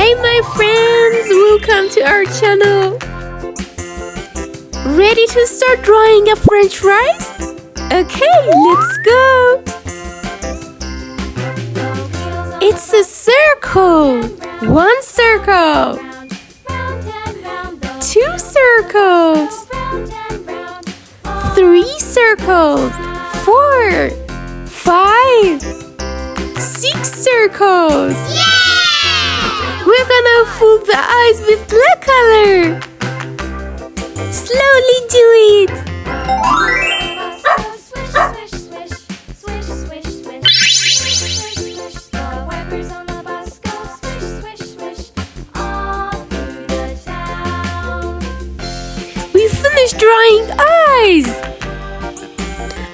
Hey my friends, welcome to our channel. Ready to start drawing a french fries? Okay, let's go. It's a circle. 1 circle. 2 circles. 3 circles. 4, 5, 6 circles. Yeah! We're gonna fill the eyes with black color. Slowly do it. We finished drawing eyes.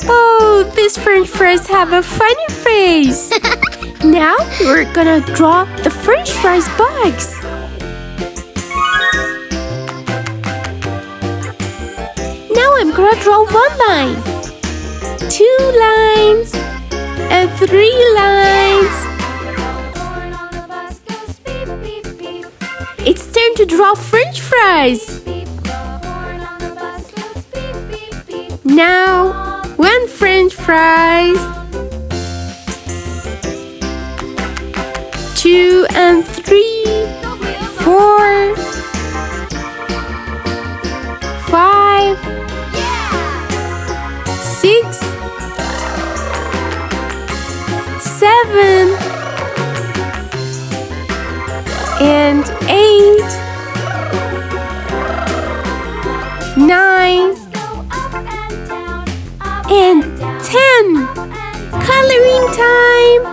Oh, these french fries have a funny face. Now we're gonna draw the french fries bags. Now I'm gonna draw 1 line, 2 lines, and 3 lines. It's time to draw french fries. Now 1 french fries, 2 and 3, 4, 5, 6, 7, and 8, 9, and 10. Coloring time.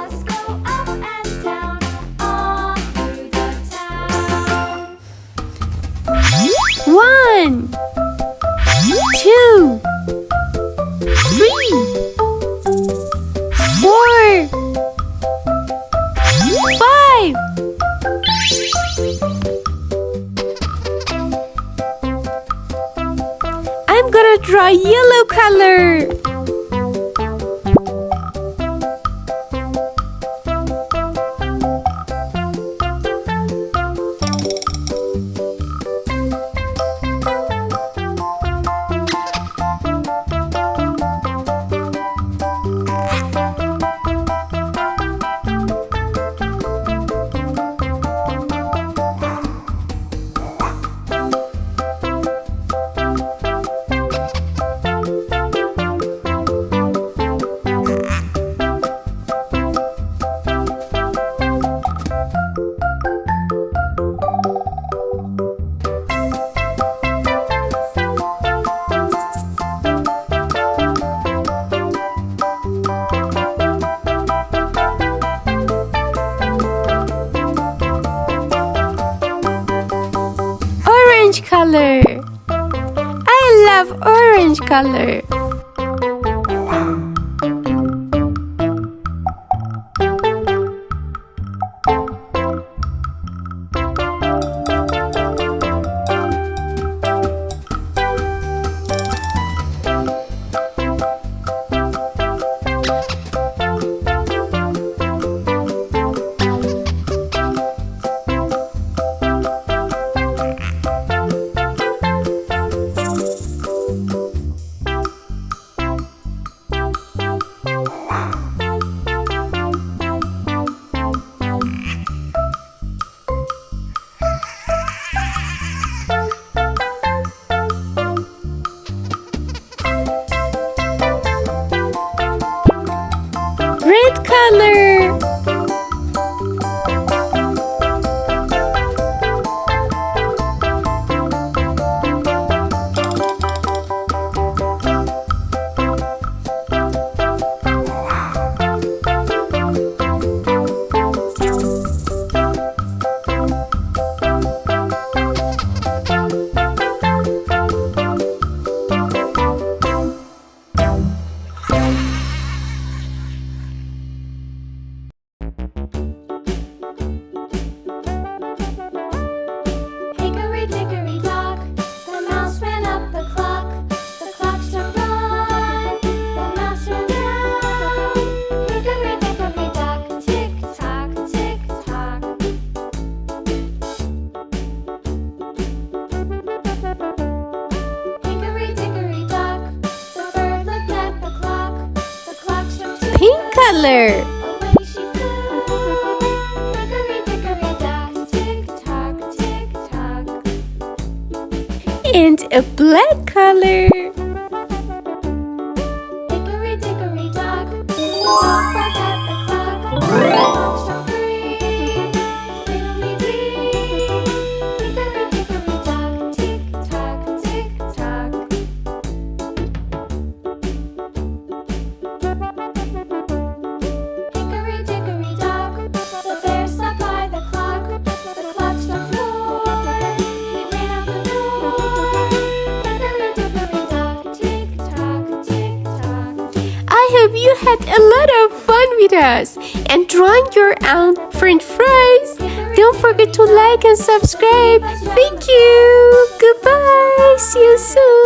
1, 2, 3, 4, 5. I'm gonna draw yellow color. Orange color. I love orange color. color. Away she flew. Hickory dickory dock, tick tock, tick tock. And a black color. Hickory dickory dock, clock back at the clock. Clock struck 3. Fiddly-dee. Hickory dickory dock, tick tock, tick tock. Hickory dickory dock, the bear sat by the clock. The clock struck 4. He ran out the door. Hickory dickory dock, tick tock, tick tock. I hope you had a lot of fun with us and drawing your own French fries. Don't forget to like and subscribe. Thank you. Goodbye. See you soon.